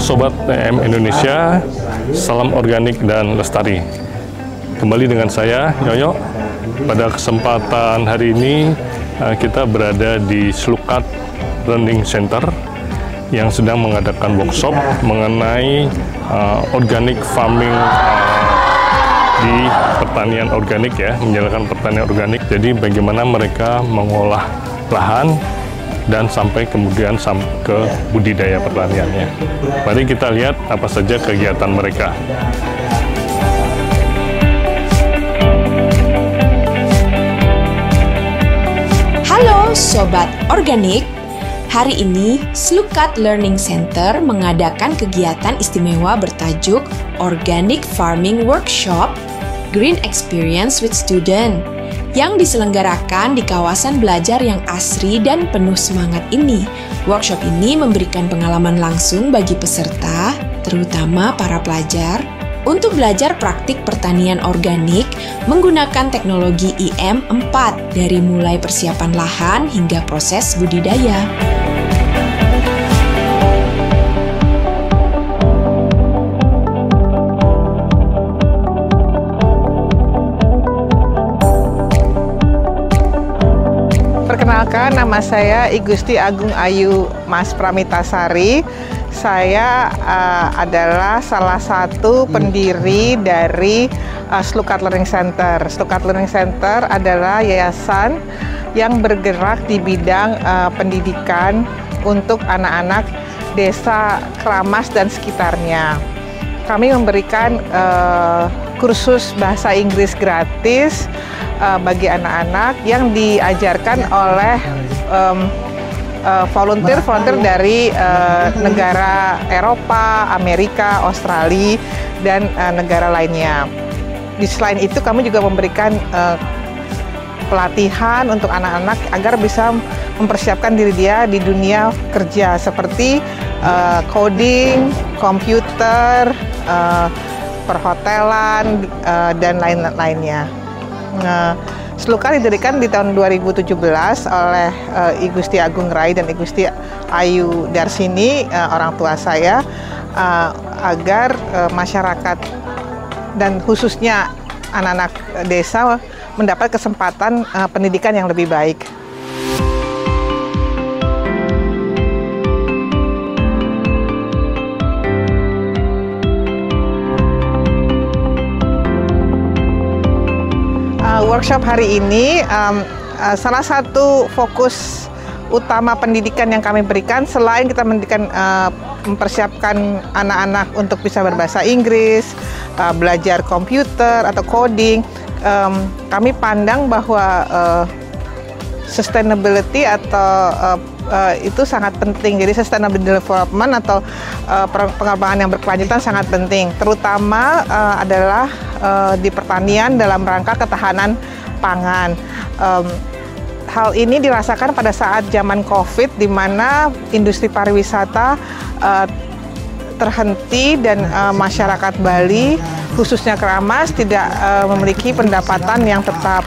Sobat TM Indonesia, salam organik dan lestari. Kembali dengan saya, Yoyo. Pada kesempatan hari ini, kita berada di Slukat Learning Center yang sedang mengadakan workshop mengenai organic farming di pertanian organik ya, menjalankan pertanian organik. Jadi bagaimana mereka mengolah lahan dan sampai kemudian ke budidaya pertaniannya. Mari kita lihat apa saja kegiatan mereka. Halo Sobat Organik, hari ini Slukat Learning Center mengadakan kegiatan istimewa bertajuk Organic Farming Workshop Green Experience with Student yang diselenggarakan di kawasan belajar yang asri dan penuh semangat ini. Workshop ini memberikan pengalaman langsung bagi peserta, terutama para pelajar, untuk belajar praktik pertanian organik menggunakan teknologi IM4 dari mulai persiapan lahan hingga proses budidaya. Perkenalkan, nama saya I Gusti Agung Ayu Mas Pramitasari. Saya adalah salah satu pendiri dari Slukat Learning Center. Slukat Learning Center adalah yayasan yang bergerak di bidang pendidikan untuk anak-anak desa Kramas dan sekitarnya. Kami memberikan kursus bahasa Inggris gratis bagi anak-anak yang diajarkan oleh volunteer dari negara Eropa, Amerika, Australia, dan negara lainnya. Di selain itu, kami juga memberikan pelatihan untuk anak-anak agar bisa mempersiapkan diri dia di dunia kerja seperti coding, komputer, perhotelan, dan lain-lainnya. Slukat didirikan di tahun 2017 oleh I Gusti Agung Rai dan I Gusti Ayu Darsini, orang tua saya, agar masyarakat dan khususnya anak-anak desa mendapat kesempatan pendidikan yang lebih baik. Workshop hari ini salah satu fokus utama pendidikan yang kami berikan, selain kita mempersiapkan anak-anak untuk bisa berbahasa Inggris, belajar komputer atau coding, kami pandang bahwa sustainability atau itu sangat penting. Jadi sustainable development atau pengembangan yang berkelanjutan sangat penting, terutama adalah di pertanian dalam rangka ketahanan pangan. Hal ini dirasakan pada saat zaman COVID, di mana industri pariwisata terhenti dan masyarakat Bali, khususnya Kramas, tidak memiliki pendapatan yang tetap.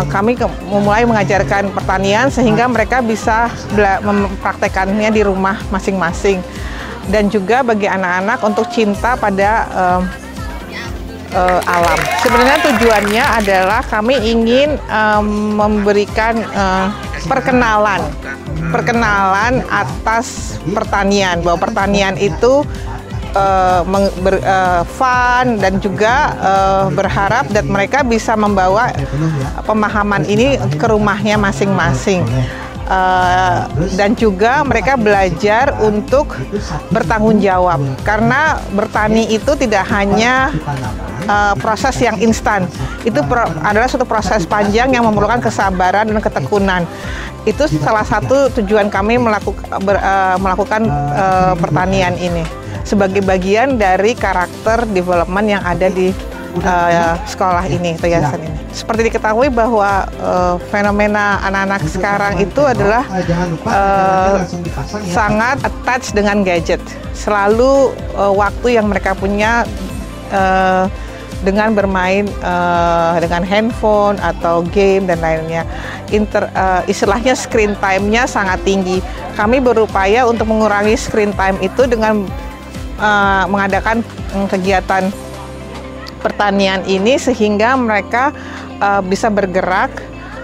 Kami mulai mengajarkan pertanian sehingga mereka bisa mempraktekannya di rumah masing-masing. Dan juga bagi anak-anak untuk cinta pada alam. Sebenarnya tujuannya adalah kami ingin memberikan perkenalan atas pertanian, bahwa pertanian itu fun dan juga berharap dan mereka bisa membawa pemahaman ini ke rumahnya masing-masing. Dan juga mereka belajar untuk bertanggung jawab, karena bertani itu tidak hanya proses yang instan, itu adalah suatu proses panjang yang memerlukan kesabaran dan ketekunan. Itu salah satu tujuan kami melakukan pertanian ini sebagai bagian dari karakter development yang ada di sekolah ini, yayasan ini. Seperti diketahui bahwa fenomena anak-anak sekarang itu adalah sangat attached dengan gadget. Selalu waktu yang mereka punya dengan bermain dengan handphone atau game dan lainnya. Istilahnya screen time-nya sangat tinggi. Kami berupaya untuk mengurangi screen time itu dengan mengadakan kegiatan pertanian ini sehingga mereka bisa bergerak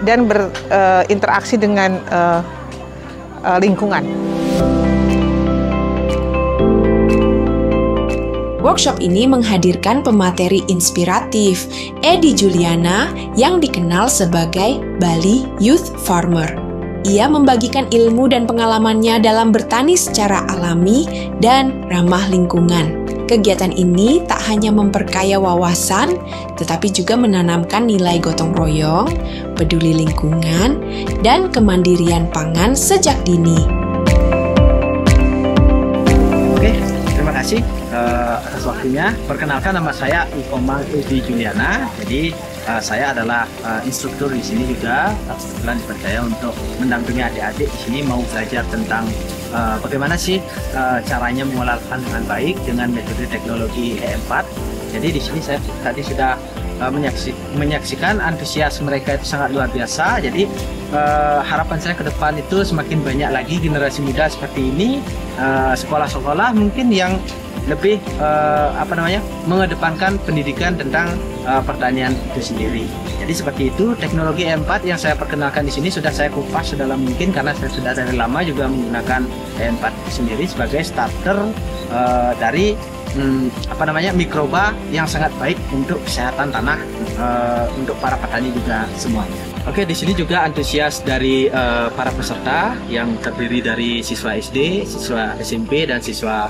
dan berinteraksi dengan lingkungan. Workshop ini menghadirkan pemateri inspiratif, Edi Juliana, yang dikenal sebagai Bali Youth Farmer. Ia membagikan ilmu dan pengalamannya dalam bertani secara alami dan ramah lingkungan. Kegiatan ini tak hanya memperkaya wawasan, tetapi juga menanamkan nilai gotong royong, peduli lingkungan, dan kemandirian pangan sejak dini. Oke, terima kasih atas waktunya. Perkenalkan, nama saya Ikoma Edi Juliana. Jadi saya adalah instruktur di sini juga. Kebetulan dipercaya untuk mendampingi adik-adik di sini mau belajar tentang bagaimana sih caranya mengolah lahan dengan baik dengan metode teknologi E4. Jadi di sini saya tadi sudah menyaksikan antusias mereka itu sangat luar biasa. Jadi harapan saya ke depan itu semakin banyak lagi generasi muda seperti ini, sekolah-sekolah mungkin yang lebih mengedepankan pendidikan tentang pertanian itu sendiri. Jadi seperti itu, teknologi E4 yang saya perkenalkan di sini sudah saya kupas sedalam mungkin karena saya sudah dari lama juga menggunakan E4 itu sendiri sebagai starter dari mikroba yang sangat baik untuk kesehatan tanah untuk para petani juga semuanya. Oke, di sini juga antusias dari para peserta yang terdiri dari siswa SD, siswa SMP, dan siswa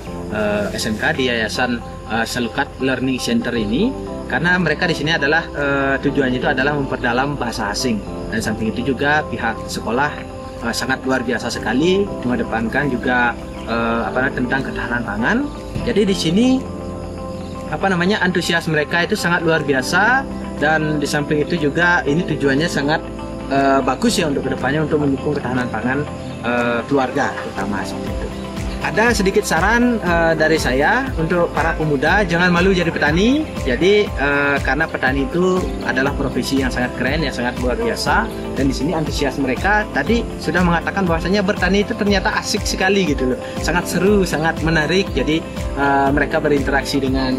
SMK di Yayasan Selukat Learning Center ini, karena mereka di sini adalah tujuannya itu adalah memperdalam bahasa asing. Dan samping itu juga pihak sekolah sangat luar biasa sekali mengedepankan juga tentang ketahanan pangan. Jadi di sini antusias mereka itu sangat luar biasa, dan di samping itu juga ini tujuannya sangat bagus ya untuk kedepannya untuk mendukung ketahanan pangan keluarga terutama seperti itu. Ada sedikit saran dari saya untuk para pemuda, jangan malu jadi petani. Jadi karena petani itu adalah profesi yang sangat keren, yang sangat luar biasa. Dan di sini antusias mereka tadi sudah mengatakan bahwasanya bertani itu ternyata asik sekali gitu loh. Sangat seru, sangat menarik. Jadi mereka berinteraksi dengan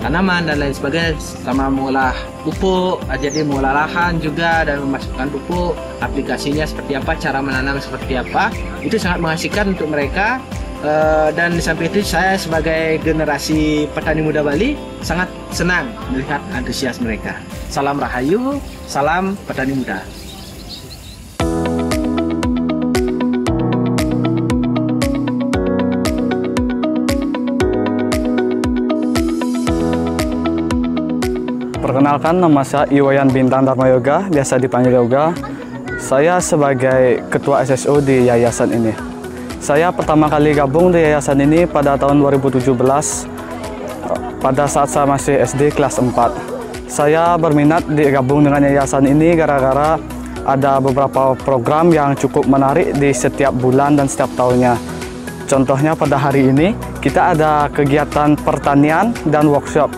tanaman dan lain sebagainya, sama mengolah pupuk, jadi mengolah lahan juga dan memasukkan pupuk, aplikasinya seperti apa, cara menanam seperti apa, itu sangat mengasihkan untuk mereka. Dan di samping itu saya sebagai generasi petani muda Bali sangat senang melihat antusias mereka. Salam Rahayu, salam petani muda. Perkenalkan, nama saya Iwayan Bintang Dharma Yoga, biasa dipanggil Yoga. Saya sebagai ketua SSO di yayasan ini. Saya pertama kali gabung di yayasan ini pada tahun 2017, pada saat saya masih SD kelas 4. Saya berminat digabung dengan yayasan ini gara-gara ada beberapa program yang cukup menarik di setiap bulan dan setiap tahunnya. Contohnya pada hari ini, kita ada kegiatan pertanian dan workshop.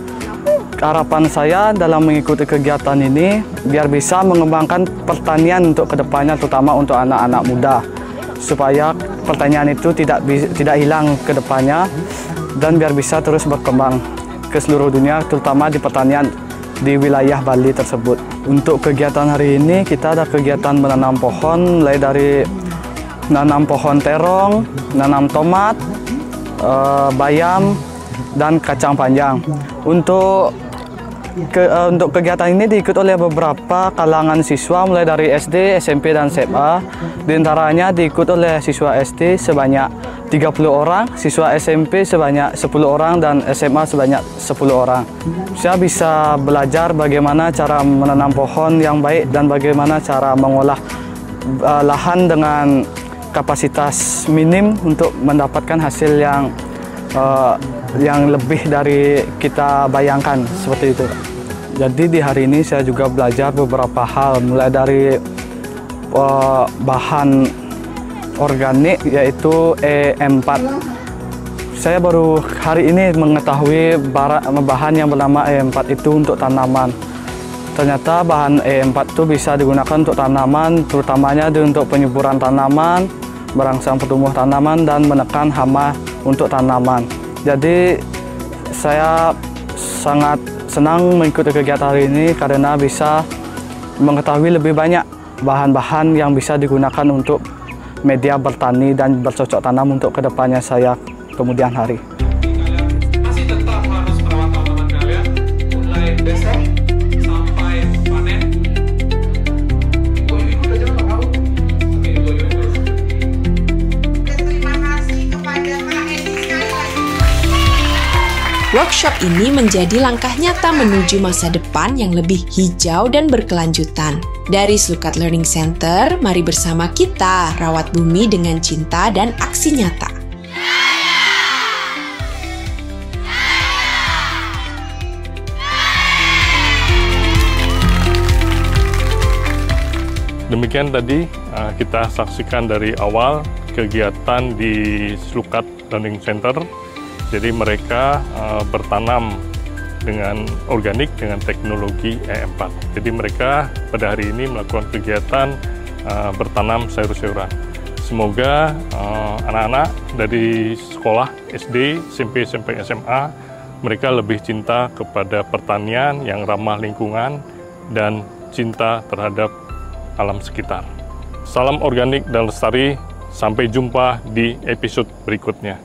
Harapan saya dalam mengikuti kegiatan ini, biar bisa mengembangkan pertanian untuk kedepannya, terutama untuk anak-anak muda. Supaya pertanian itu tidak hilang ke depannya dan biar bisa terus berkembang ke seluruh dunia, terutama di pertanian di wilayah Bali tersebut. Untuk kegiatan hari ini kita ada kegiatan menanam pohon, mulai dari menanam pohon terong, menanam tomat, bayam, dan kacang panjang. Untuk kegiatan ini diikuti oleh beberapa kalangan siswa mulai dari SD, SMP, dan SMA. Di antaranya diikuti oleh siswa SD sebanyak 30 orang, siswa SMP sebanyak 10 orang, dan SMA sebanyak 10 orang. Saya bisa belajar bagaimana cara menanam pohon yang baik dan bagaimana cara mengolah lahan dengan kapasitas minim untuk mendapatkan hasil yang lebih dari kita bayangkan, seperti itu. Jadi di hari ini saya juga belajar beberapa hal, mulai dari bahan organik yaitu E4. Saya baru hari ini mengetahui bahan yang bernama E4 itu untuk tanaman. Ternyata bahan E4 itu bisa digunakan untuk tanaman, terutamanya untuk penyuburan tanaman, merangsang pertumbuhan tanaman, dan menekan hama untuk tanaman. Jadi saya sangat senang mengikuti kegiatan hari ini karena bisa mengetahui lebih banyak bahan-bahan yang bisa digunakan untuk media bertani dan bercocok tanam untuk kedepannya saya kemudian hari. Masih tetap harus merawat tanaman kalian mulai besok sampai panen. Ibu udah jangan tahu. Tapi ibu harus. Terima kasih kepada Pak Edi sekali lagi. Workshop ini menjadi langkah nyata menuju masa depan yang lebih hijau dan berkelanjutan. Dari Slukat Learning Center, mari bersama kita rawat bumi dengan cinta dan aksi nyata. Demikian tadi kita saksikan dari awal kegiatan di Slukat Learning Center. Jadi mereka bertanam dengan organik dengan teknologi E4. Jadi mereka pada hari ini melakukan kegiatan bertanam sayur-sayuran. Semoga anak-anak dari sekolah SD, SMP, sampai SMA mereka lebih cinta kepada pertanian yang ramah lingkungan dan cinta terhadap alam sekitar. Salam organik dan lestari, sampai jumpa di episode berikutnya.